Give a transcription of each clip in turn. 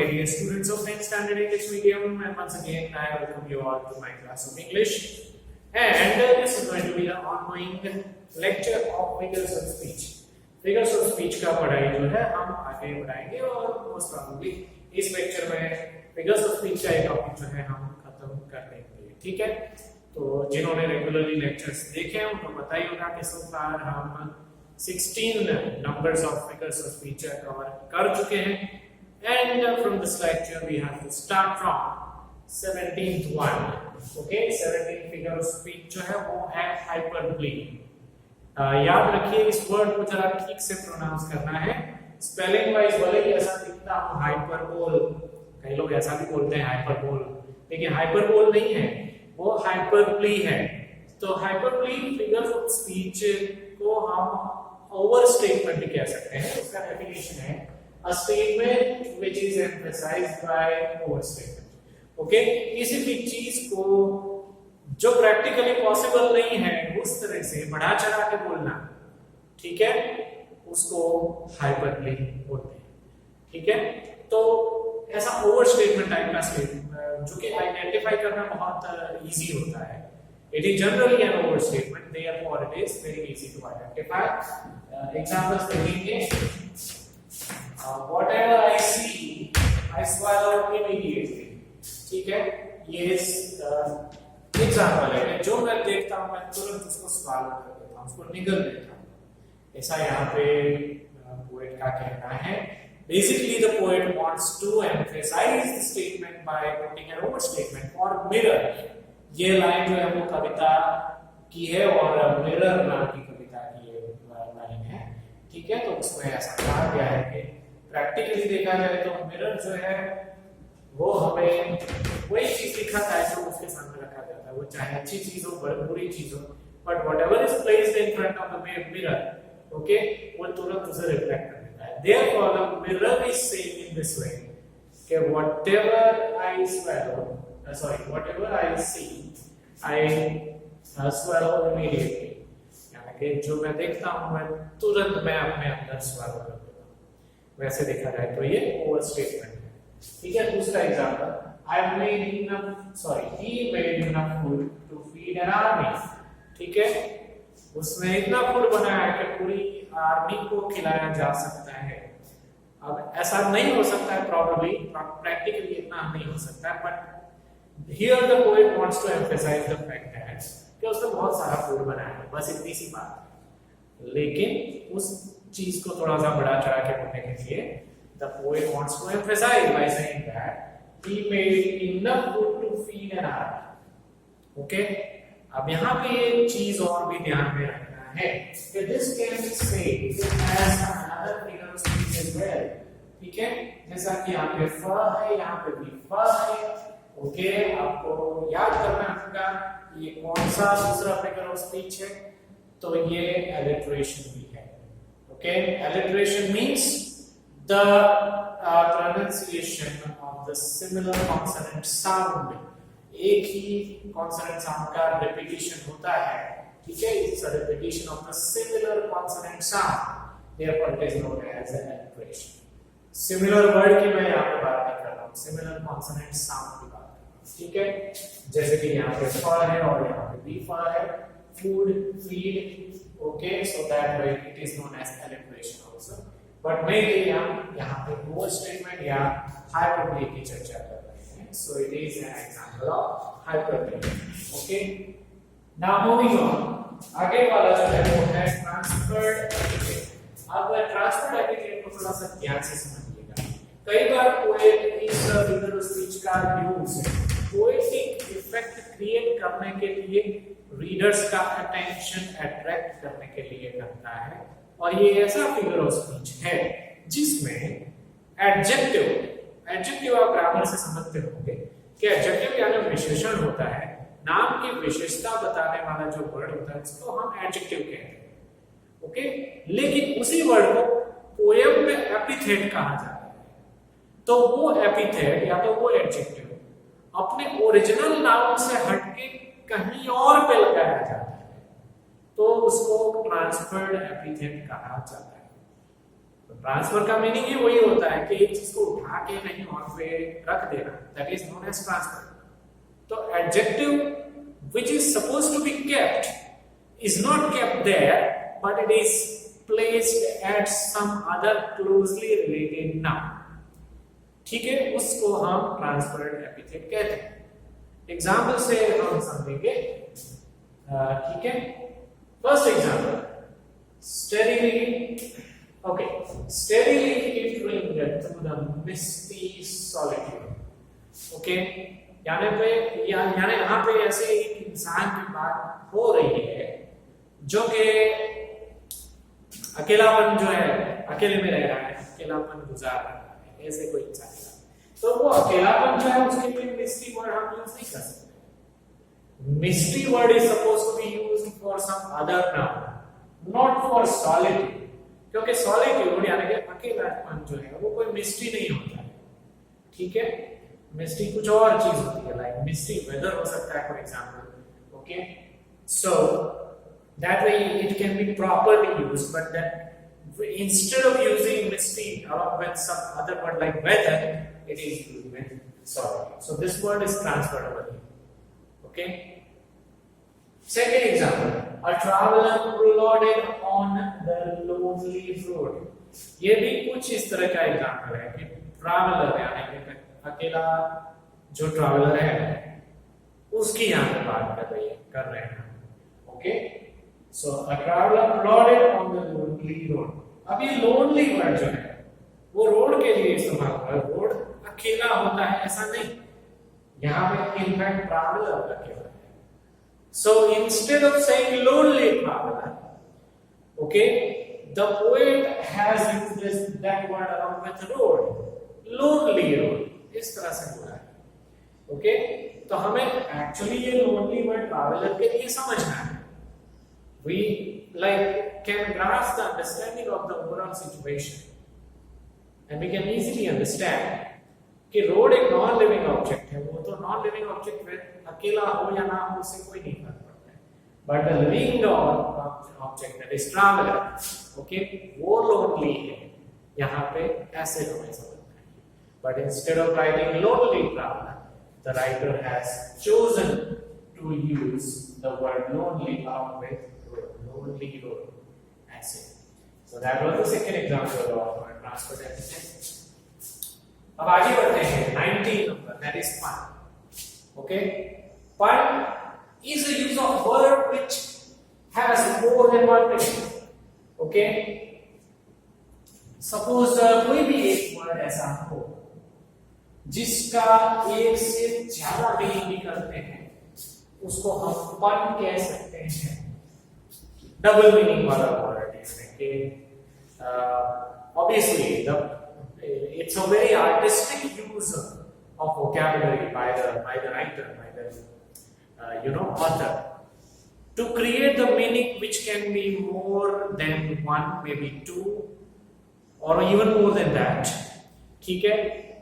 dear students of 10th standard English medium, and once again I welcome you all to my class of English. And this is going to be the ongoing lecture of figures of speech. Figures of speech का पढ़ाई जो है हम आगे बढ़ाएंगे और most probably इस lecture में figures of speech का एक टॉपिक जो है हम खत्म कर देंगे, ठीक है? तो जिन्होंने रेगुलरली लेक्चर्स देखे हैं उनको पता ही होगा कि so far हम 16 numbers of figures of speech cover कर चुके हैं. And from this lecture we have to start from 17th one. Okay, 17th figure of speech जो है वो है hyperbole. याद रखिए इस वर्ड को जरा ठीक से प्रोनाउंस करना है. स्पेलिंग वाइज भले ही ऐसा दिखता हो हाइपरबोल, कई लोग ऐसा भी बोलते हैं हाइपरबोल, लेकिन हाइपरबोल नहीं है, वो हाइपरबोली है. तो हाइपरबोली फिगर ऑफ स्पीच को हम ओवर स्टेटमेंट भी कह सकते हैं. उसका डेफिनेशन है a statement which is emphasized by overstatement. Okay, किसी भी चीज को जो प्रैक्टिकली पॉसिबल नहीं है उस तरह से बढ़ा चढ़ा के बोलना, ठीक है, उसको हाइपरबोली बोलते हैं. ठीक है, तो ऐसा ओवर स्टेटमेंट टाइप का स्टेटमेंट जो कि आइडेंटिफाई करना बहुत इजी होता है. It is generally an overstatement, therefore it is very easy to identify. Examples देखेंगे. Whatever I see, I swallow immediately. ठीक है, ये एग्जाम्पल है. जो मैं देखता हूँ मैं तुरंत उसको swallow कर देता हूँ, उसको निगल देता हूँ. ऐसा यहाँ पे पोएट का कहना है. Basically, the poet wants to emphasize the statement by putting an overstatement or mirror. ये लाइन जो है वो कविता की है और मिरर नाम की कविता की लाइन है. ठीक है, तो उसमें ऐसा कहा गया है कि प्रैक्टिकली देखा जाए तो मिरर जो है वो हमें वही चीज दिखाता है जो उसके सामने रखा जाता है, वो चाहे अच्छी चीज हो बुरी चीज हो, but whatever is placed in front of the mirror, okay, वो तुरंत उसे रिफ्लेक्ट कर देता है. Therefore the mirror is saying in this way कि whatever I see, I swallow immediately. यानी कि जो मैं देखता हूँ मैं तुरंत मैं अपने अंदर swallow कर देता हूँ. वैसे देखा जाए तो ये ओवर स्टेटमेंट है. ठीक है, दूसरा example, he made enough food to feed an army. ठीक है, उसने इतना फूड बनाया कि पूरी आर्मी को खिलाया जा सकता है. अब ऐसा नहीं हो सकता है, probably practically इतना नहीं हो सकता है, but here the poet wants to emphasize the fact that कि उसने बहुत सारा फूड बनाया है, बस इतनी सी बात है. लेकिन उस चीज को थोड़ा सा बढ़ा चढ़ा के बोलने के लिए the poet wants to emphasize by saying that he made enough food to feed an army. Okay, अब यहाँ पे एक चीज और भी ध्यान में रखना है कि this can be said as another figure of speech as well. ठीक है, जैसा कि यहाँ पे फ है, यहाँ पे भी फ है. ओके, आपको याद करना होगा ये कौन सा दूसरा फिगर ऑफ स्पीच है, तो ये alliteration भी है. Okay, alliteration means the pronunciation of the similar consonant sound. एक ही consonant sound का repetition होता है. ठीक है, it's a repetition of the similar consonant sound, therefore it is known as an alliteration. Similar word की मैं यहाँ पे बात नहीं कर रहा हूँ, similar consonant sound की बात. ठीक है, जैसे कि यहाँ पे फ है और यहाँ पे भी फ है. Food, feed, okay, so that way it is known as alliteration also. But mainly हम यहाँ पे ओवर स्टेटमेंट या हाइपरबोली की चर्चा कर रहे हैं. So it is an example of hyperbole. Okay, now moving on, आगे वाला जो है वो है ट्रांसफर्ड एपिथेट. अब ट्रांसफर्ड एपिथेट को थोड़ा सा ध्यान से समझिएगा. कई बार पोएट इस फिगर ऑफ स्पीच का यूज पोएटिक इफेक्ट क्रिएट करने के लिए, रीडर्स का अटेंशन अट्रैक्ट करने के लिए करता है. और ये ऐसा फिगर ऑफ स्पीच है जिसमें एडजेक्टिव आप ग्रामर से समझते होंगे कि एडजेक्टिव यानी विशेषण होता है. नाम की विशेषता बताने वाला जो वर्ड होता है उसको हम एडजेक्टिव कहते हैं. ओके, लेकिन उसी वर्ड को पोएम में एपिथेट कहा जाता है. तो वो एपिथेट या तो वो एडजेक्टिव अपने ओरिजिनल नाउन से हटके कहीं और पे लगाया जाता है, तो उसको ट्रांसफर्ड एपिथेट कहा जाता है. तो ट्रांसफर का मीनिंग ही वही होता है कि एक चीज को उठा के कहीं और पे रख देना, that is known as transfer. तो adjective which is supposed to be kept is not kept there, but it is placed at some other closely related noun. ठीक है, उसको हम ट्रांसफर्ड एपिथेट कहते हैं. एग्जाम्पल से हम समझेंगे. ठीक है, first example, steadily. Okay, steadily entering through the misty solitude. Okay, यानी यहाँ पे ऐसे एक इंसान की बात हो रही है जो कि अकेलापन जो है, अकेले में रह रहा है, अकेलापन गुजार रहा है, ऐसे कोई इंसान. तो वो अकेलापन जो है उसके लिए मिस्टी वर्ड हम यूज नहीं कर सकते. Misty word is suppose to be used for some other noun, not for solitude. क्योंकि सॉलिट्यूड यानी कि अकेलापन जो है वो कोई मिस्ट्री नहीं होता है. ठीक है, मिस्ट्री कुछ और चीज होती है, लाइक मिस्ट्री वेदर हो सकता है for example. Okay, so that way it can be properly used, but that instead of using misty along with some other word like weather, it is used with solitude. So this word is transferable here. Okay, second example, a traveler plodded on the lonely road. ये भी कुछ इस तरह का example है कि traveller यानी कि अकेला जो ट्रैवलर है उसकी यहाँ पे बात कर रहे हैं. Okay, so a traveller plodded on the lonely road. अब ये lonely वर्ड जो है वो रोड के लिए इस्तेमाल होता है. रोड अकेला होता है ऐसा नहीं, यहाँ पे इनफैक्ट ट्रैवलर अकेला है. So instead of saying lonely traveler, okay, the poet has used that word along with road, lonely road. इस तरह से बोला है. ओके, तो हमें एक्चुअली ये लोनली वर्ड ट्रैवलर के लिए समझना है. We like can grasp the understanding of the overall situation and we can easily understand कि रोड एक नॉन लिविंग ऑब्जेक्ट है. वो तो नॉन लिविंग ऑब्जेक्ट में अकेला हो या ना हो उससे कोई नहीं फर्क पड़ता है. But the living object that is traveller, okay, वो लोनली है. यहाँ पे ऐसे हमें समझना है. But instead of writing lonely traveler, the writer has chosen to use the word lonely along with lonely road. That's it. So that was the second example of transferred epithet. अब आगे बढ़ते हैं. 19 number, that is pun. Okay, pun is a use of word which has more than one meaning. Okay, suppose कोई भी एक word ऐसा हो जिसका एक से ज्यादा मीनिंग निकलते हैं, उसको हम पन कह सकते हैं. डबल मीनिंग वाला वर्ड है कि obviously it's a very artistic use of vocabulary by the writer, by the author, to create the meaning which can be more than one, maybe two, or even more than that. ठीक है,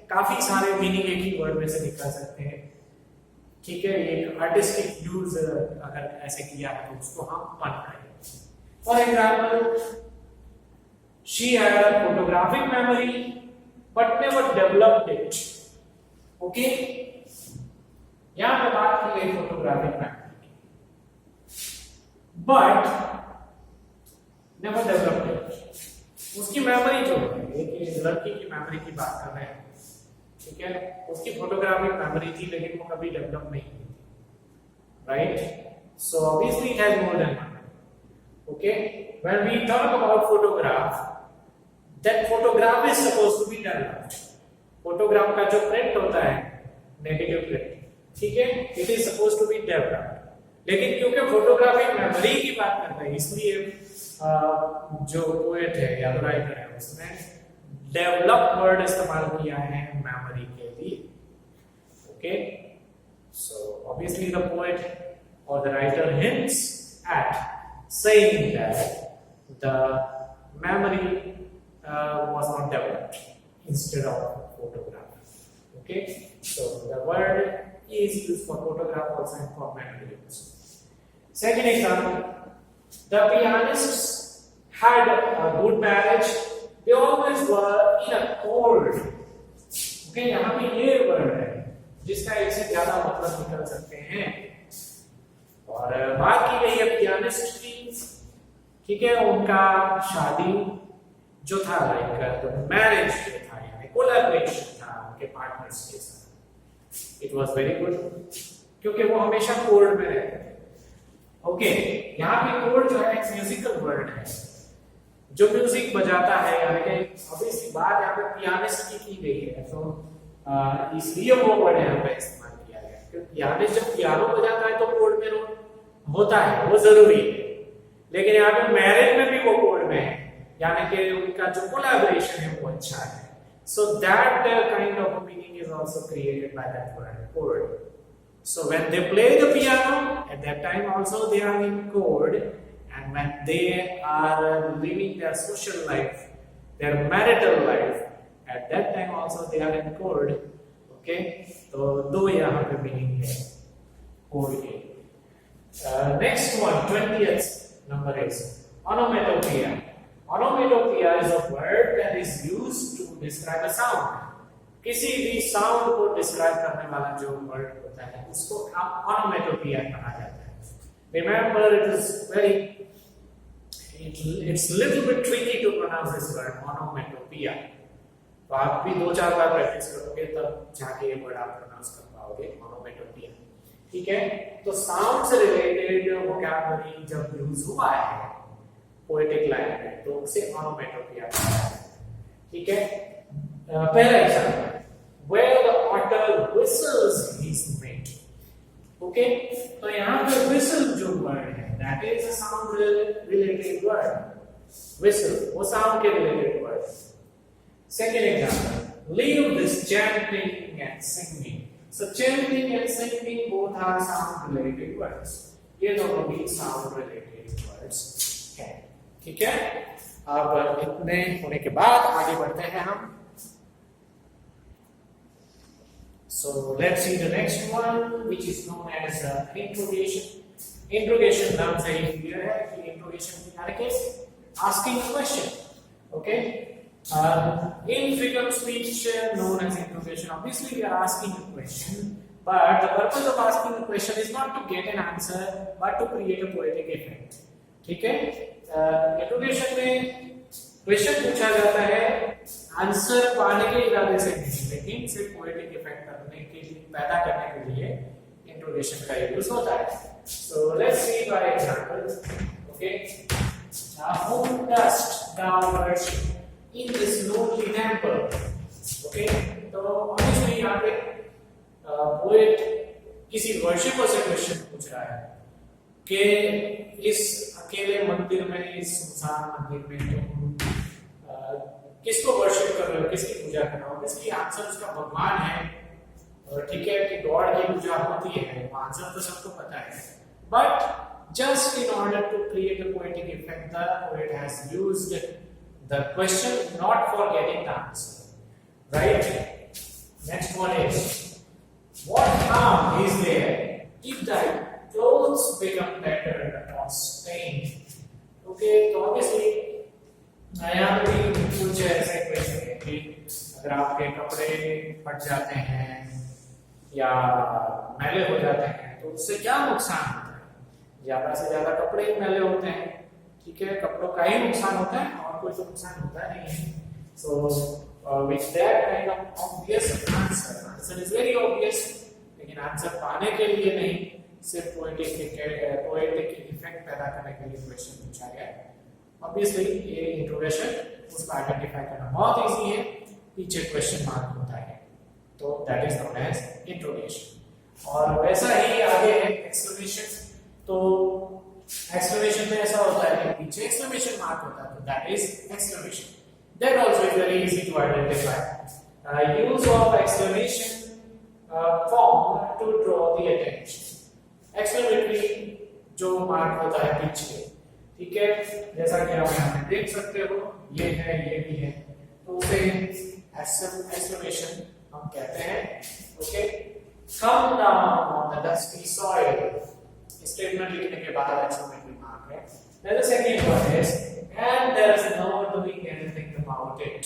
काफी सारे meaning एक ही word में से निकाल सकते हैं. ठीक है, एक आर्टिस्टिक यूज अगर ऐसे किया है तो उसको हम पन कहेंगे. For example, she had a photographic memory but never developed it. Okay, यहां पे बात की गई फोटोग्राफिक मेमोरी की, बट नेवर डेवलप्ड इट. उसकी मेमोरी जो है, एक लड़की की मेमोरी की बात कर रहे हैं. ठीक है, उसकी फोटोग्राफिक मेमोरी थी लेकिन वो कभी डेवलप नहीं हुई थी. Right, so obviously it has more than one. Okay, when we talk about photograph, that photograph is supposed to be developed. Photograph का जो प्रिंट होता है, नेगेटिव प्रिंट, ठीक है, it is supposed to be developed. लेकिन क्योंकि photographic memory की बात कर रहे हैं, इसलिए जो पोएट है या राइटर है उसने डेवलप वर्ड इस्तेमाल किया है मेमोरी के लिए. Okay, so obviously the poet or the writer hints at saying that the memory was not developed instead of photograph. Okay, so the word is used for photograph also and for memory also. Second example, the pianists had a good marriage they always were in a chord. Okay, यहाँ पे ये word है जिसका एक से ज्यादा मतलब निकल सकते हैं। और बात की गई है पियानिस्ट की, ठीक है, उनका शादी जो था लाइक मैरिज जो था यानी कोलैबोरेशन था उनके पार्टनर्स के साथ, इट वाज वेरी गुड क्योंकि वो हमेशा कोर्ड में रहते थे। ओके, यहाँ पे कोर्ड जो है एक म्यूजिकल वर्ड है जो म्यूजिक बजाता है, यानी कि ऑब्वियसली बात यहाँ पे पियानिस्ट की गई है, तो इसलिए वो वर्ड यहाँ पे इस्तेमाल किया गया क्योंकि पियानिस्ट जब पियानो बजाता है तो कोर्ड में होता है, वो जरूरी है, लेकिन यहाँ पे मैरिज में भी वो कोर्ड में है, यानी कि उनका जो कोलैबोरेशन है वो अच्छा है। So that kind of meaning is also created by that word chord. So when they play the piano, at that time also they are in chord, and when they are living their social life, their marital life, at that time also they are in chord. Okay, तो दो यहाँ पे meaning है chord के। Next one, 20th number is onomatopoeia. Onomatopoeia is a word that is used to describe a sound. किसी भी sound को describe करने वाला जो वर्ड होता है उसको onomatopoeia कहा जाता है। Remember, it's little bit tricky to pronounce this word onomatopoeia. तो आप भी 2-4 बार प्रैक्टिस करोगे तब जाके ये वर्ड आप प्रोनाउंस कर पाओगे onomatopoeia। ठीक है, तो साउंड से रिलेटेड वोकैबुलरी जब यूज हुआ है पोएटिक लाइन में तो उसे onomatopoeia कहते हैं। ठीक है, पहला example, where the otter whistles his mate. Okay, तो यहाँ पे whistle जो वर्ड है that is a sound related word. Whistle वो sound के related word। Second example, leave this chanting and singing. So chanting and singing both are sound related words. ये दोनों भी sound related words हैं। ठीक है, अब इतने होने के बाद आगे बढ़ते हैं हम। So let's see the next one, which is known as interrogation. Interrogation नाम से ही क्लियर है कि interrogation यानी कि asking a question. Okay, in figure of speech known as interrogation, obviously we are asking a question, but the purpose of asking a question is not to get an answer, but to create a poetic effect. ठीक है, interrogation में question पूछा जाता है answer पाने के इरादे से नहीं, लेकिन सिर्फ पोएटिक इफेक्ट करने के लिए, पैदा करने के लिए इंट्रोगेशन का यूज होता है। So let's see by example. Okay, whom dost thou worship in this lonely temple? Okay, तो ऑब्वियसली यहाँ पे पोएट किसी वर्शिपर से क्वेश्चन पूछ रहा है कि इस अकेले मंदिर में, इस सुनसान मंदिर में तुम किसको वर्शिप कर रहे हो, किसकी पूजा कर रहे हो? इसकी आंसर उसका भगवान है, और ठीक है कि गॉड की पूजा होती है, आंसर तो सबको पता है, but just in order to create a poetic effect the poet has used the question not for getting the answer, right? Next one is what harm is there if the clothes become tattered or stained? Okay, तो obviously यहाँ पे कुछ ऐसे question है कि अगर आपके कपड़े फट जाते हैं या मैले हो जाते हैं तो उससे क्या नुकसान होता है? ज्यादा से ज्यादा कपड़े ही मैले होते हैं, ठीक है, कपड़ों का ही नुकसान होता है और कोई तो नुकसान होता नहीं है। So with that kind of obvious answer is very obvious, लेकिन आंसर पाने के लिए नहीं, सिर्फ पोएटिक इफेक्ट पैदा करने के लिए क्वेश्चन पूछा गया है। ऑब्वियसली ये इंट्रोगेशन उसको आइडेंटिफाई करना बहुत इजी है, पीछे क्वेश्चन मार्क होता है, तो that is known as interrogation. और वैसा ही आगे है एक्सक्लेमेशन। तो एक्सक्लेमेशन में ऐसा होता है कि पीछे एक्सक्लेमेशन मार्क होता है, तो that is exclamation. That also is very easy to identify. Use of exclamation form to draw the attention. Exclamatory जो मार्क होता है पीछे, ठीक है, जैसा कि आप यहाँ पे देख सकते हो, ये है, ये भी है, तो उसे एक्सक्लेमेशन हम कहते हैं। Okay, come down on the dusty soil, statement लिखने के बाद एक्सक्लेमेटरी मार्क है। Then the second one is and there is no doing anything about about it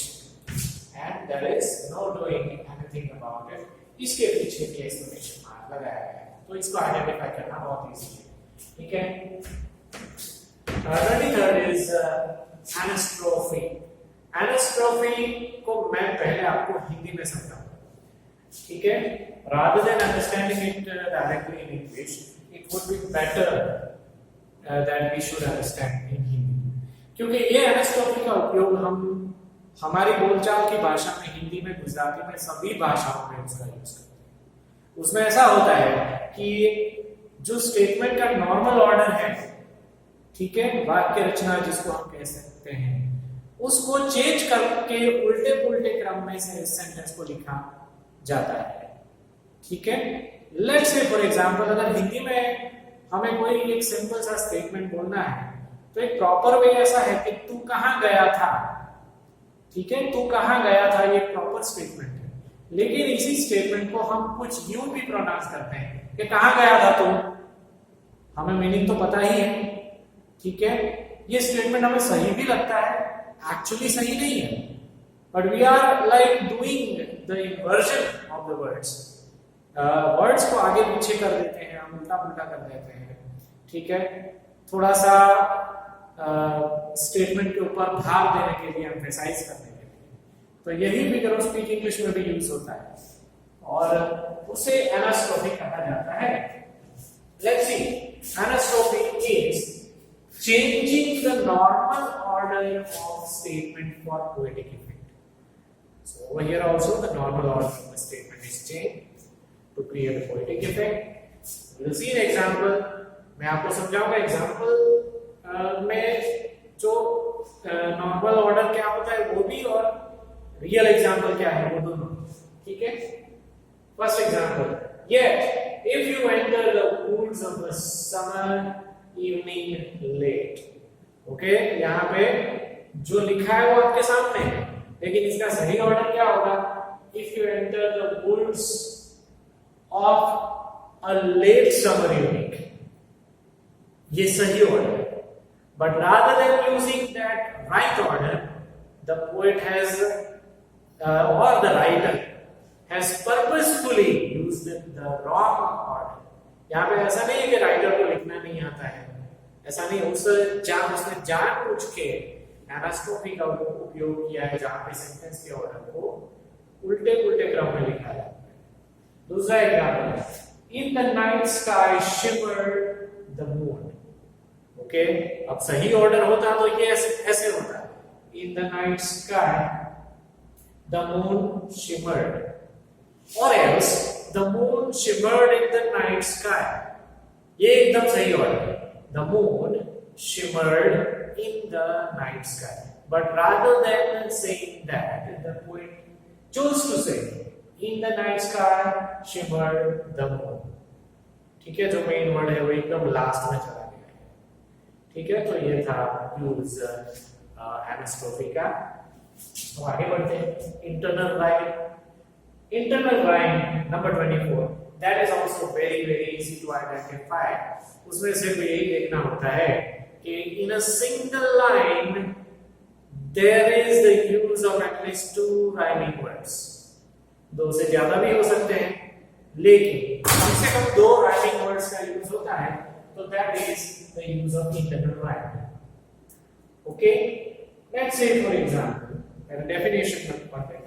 and there is no doing anything about it. इसके पीछे के exclamation mark लगाया गया है, तो इसको आइडेंटिफाई करना बहुत इजी है, ठीक है। 23rd is anastrophe. Anastrophe को मैं पहले आपको हिंदी में समझाऊंगा, ठीक है। Rather than understanding it directly in English, it would be better that we should understand in Hindi, क्योंकि ये anastrophe का उपयोग हम हमारी बोलचाल की भाषा में, हिंदी में, गुजराती में, सभी भाषाओं में उसका यूज करते हैं। उसमें ऐसा होता है कि जो स्टेटमेंट का नॉर्मल ऑर्डर है, ठीक है, वाक्य रचना जिसको हम कह सकते हैं, उसको चेंज करके उल्टे पुल्टे क्रम में से इस सेंटेंस को लिखा जाता है, ठीक है। लेट्स से फॉर एग्जांपल अगर हिंदी में हमें कोई एक सिंपल सा स्टेटमेंट बोलना है, तो एक प्रॉपर वे ऐसा है कि तू कहां गया था, ठीक है, तू कहां गया था, ये प्रॉपर स्टेटमेंट है। लेकिन इसी स्टेटमेंट को हम कुछ यूं भी प्रोनाउंस करते हैं कि कहां गया था तू, हमें मीनिंग तो पता ही है, ठीक है। ये स्टेटमेंट हमें सही भी लगता है, एक्चुअली सही नहीं है, but we are like doing the inversion of the words, words को आगे पीछे कर देते हैं, हम उल्टा पुल्टा कर देते हैं, ठीक है, थोड़ा सा स्टेटमेंट के ऊपर भार देने के लिए, एम्फेसाइज करने के लिए। तो यही फिगर ऑफ स्पीच इंग्लिश में भी यूज होता है और उसे एनास्ट्रोफी कहा जाता है। Let's see, anastrophe is changing the normal order of statement for poetic effect. So over here also the normal order of the statement is changed to create a poetic effect. We will see an example. मैं आपको समझाऊंगा example में जो normal order क्या होता है वो भी, और रियल एग्जाम्पल क्या है वो दोनों, ठीक है। First example, yet if you enter the woods of the summer evening late, okay, यहाँ पे जो लिखा है वो आपके सामने है, लेकिन इसका सही ऑर्डर क्या होगा, if you enter the woods of a late summer evening, ये सही ऑर्डर है। But rather than using that right order, the poet has or the writer has purposefully used the wrong order. यहाँ पे ऐसा नहीं है कि राइटर को लिखना नहीं आता है, ऐसा नहीं, उसने जानबूझ के एनास्ट्रोफी का उपयोग किया है जहां पे सेंटेंस के ऑर्डर को उल्टे पुल्टे क्रम में लिखा जाता है। दूसरा example, in the night sky shimmered the moon, okay, अब सही ऑर्डर होता तो ये ऐसे होता, in the night sky the moon shimmered, और else the moon shimmered in the night sky, ये एकदम सही ऑर्डर है, the moon shimmered in the night sky. But rather than saying that, the poet chose to say in the night sky shimmered the moon, ठीक है, जो main word है वो एकदम लास्ट में चला गया है, ठीक है। तो ये था यूज एनास्ट्रोफी का। तो आगे बढ़ते हैं, internal rhyme number 24, that is also very easy to identify. उसमें सिर्फ यही देखना होता है कि in a single line there is the use of at least 2 rhyming words. 2 से ज्यादा भी हो सकते हैं, लेकिन कम से कम 2 rhyming words का यूज होता है, तो that is the use of internal rhyme. Okay, let's say for example, definition पढ़ते हैं,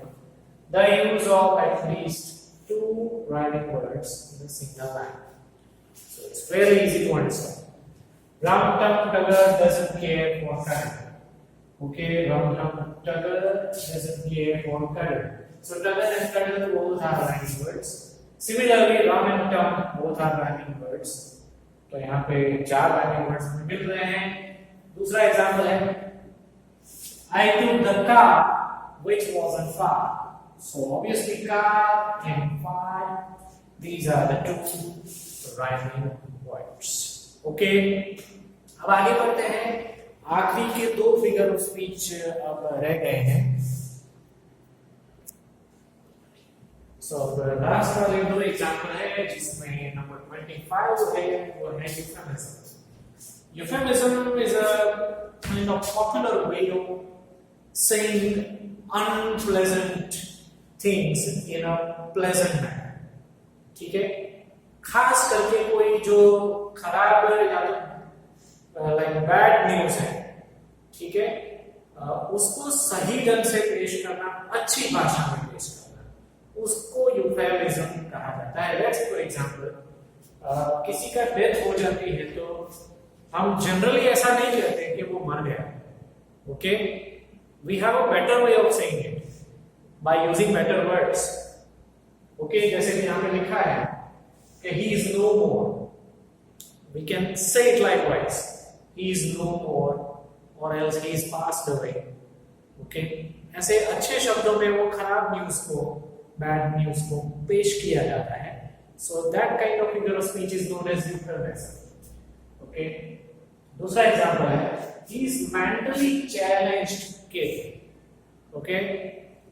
the use of at least 2 rhyming words in a single line. So it's very easy to understand. Rum Tum Tugger doesn't care for cuddle. Okay, Rum Tum Tugger doesn't care for cuddle. So Tugger and cuddle both are rhyming words. Similarly, Rum and Tum both are rhyming words. तो यहाँ पे 4 rhyming words हमें मिल रहे हैं। दूसरा example है, I took the car which wasn't far. So obviously car and far, these are the 2 rhyming words. Okay, अब आगे बढ़ते हैं, आखिरी के 2 फिगर ऑफ स्पीच अब रह गए हैं। So the last वाले 2 एग्जाम्पल है जिसमें नंबर 25 है वो है euphemism. Euphemism is a kind of popular way of saying unpleasant things in a pleasant manner. ठीक है, खास करके कोई जो खराब या तो लाइक बैड न्यूज है, ठीक है, उसको सही ढंग से पेश करना, अच्छी भाषा में पेश करना, उसको यूफेमिज्म कहा जाता है. लेट्स फॉर एग्जांपल, किसी का डेथ हो जाती है तो हम जनरली ऐसा नहीं कहते कि वो मर गया. Okay, we have a better way of saying it by using better words. Okay, जैसे कि यहाँ पे लिखा है कि he is no more, we can say it likewise, he is no more or else he is passed away. Okay, ऐसे अच्छे शब्दों में वो खराब न्यूज को, बैड न्यूज को पेश किया जाता है. So that kind of figure of speech is known as euphemism. Okay, दूसरा एग्जांपल है, he is mentally challenged kid. Okay,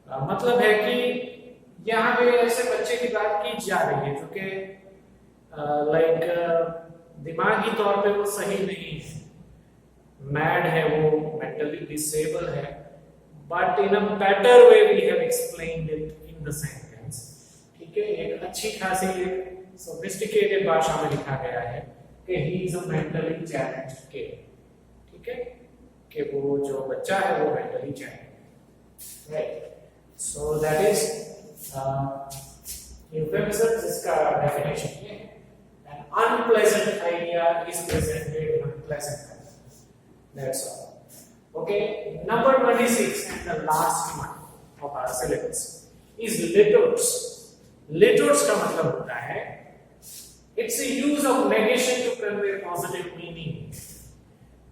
मतलब है कि यहाँ पे ऐसे बच्चे की बात की जा रही है जो कि लाइक दिमागी तौर पे वो सही नहीं है, मैड है, वो मेंटली डिसेबल है, but in a better way we have explained it in the sentence. ठीक है, एक अच्छी खासी सोफिस्टिकेटेड भाषा में लिखा गया है कि he is a mentally challenged kid. ठीक है, कि वो जो बच्चा है वो मेंटली चैलेंज्ड है. Right, so that is euphemism. इसका definition है, an unpleasant idea is presented in a pleasant manner. That's all. Okay, number 26 and the last one of our syllabus is litters. Litters का मतलब होता है it's a use of negation to convey positive meaning.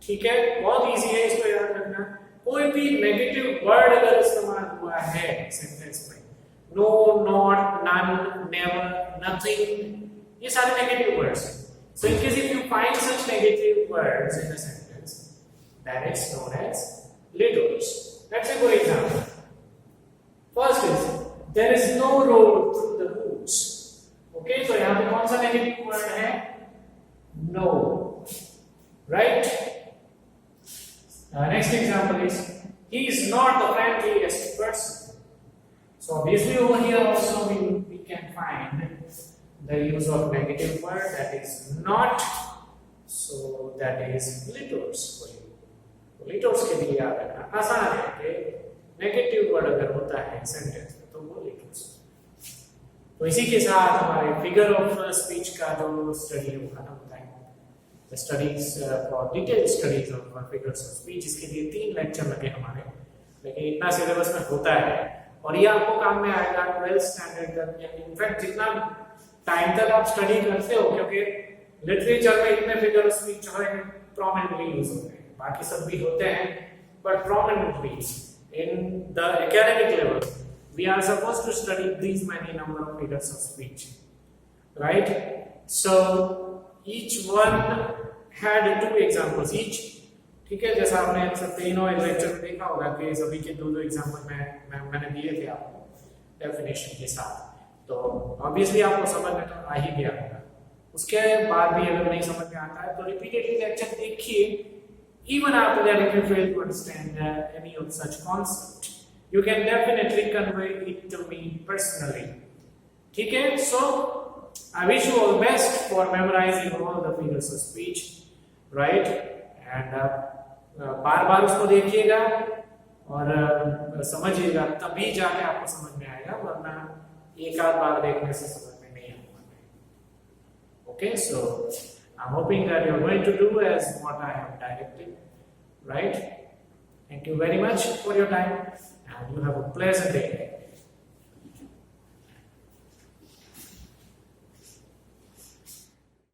ठीक है, बहुत easy है इसको याद रखना. कोई भी नेगेटिव वर्ड अगर इस्तेमाल हुआ है सेंटेंस में, no, not, none, never, nothing, ये सारे negative words हैं. So in case if you find such negative words in a sentence, then it's known as litters. Let's say for example, first is there is no road through the woods. Okay, so यहाँ पे कौन सा negative word है? No, right? Next example is he is not the friendliest person. So obviously over here also we can find the use of negative word, that is not. So that is litters for you. तो litters के लिए याद रखना आसान है कि negative word अगर होता है सेंटेंस में तो वो litters. तो इसी के साथ हमारे फिगर ऑफ स्पीच का जो स्टडी है वो खत्म होता है. The studies for detailed studies of figures of speech, इसके लिए 3 लेक्चर लगे हमारे, लेकिन इतना सिलेबस में होता है और ये आपको काम में आएगा 12th स्टैंडर्ड तक. इनफैक्ट जितना टाइम तक आप स्टडी करते हो, क्योंकि लिटरेचर में इतने फिगर ऑफ स्पीच जो है प्रोमिनेंटली यूज होते हैं, बाकी सब भी होते हैं, but prominently in the academic level we are supposed to study these many number of figures of speech, right? So each one had 2 examples each. ठीक है, जैसा आपने तीनों लेक्चर में देखा होगा कि सभी के 2 एग्जांपल मैंने दिए थे आपको डेफिनेशन के साथ. तो ऑब्वियसली आपको समझ में तो आ ही गया होगा. उसके बाद भी अगर नहीं समझ में आता है तो रिपीटेडली लेक्चर देखिए. even after that, if you fail to understand any of such concept, you can definitely convey it to me personally. ठीक है, so I wish you all best for memorizing all the figures of speech, right? And बार-बार उसको देखिएगा और समझिएगा, तभी जाके आपको समझ में आएगा, वरना एक आध बार देखने से समझ में नहीं आएगा. Okay, so I'm hoping that you're going to do as what I have directed, right? Thank you very much for your time and you have a pleasant day.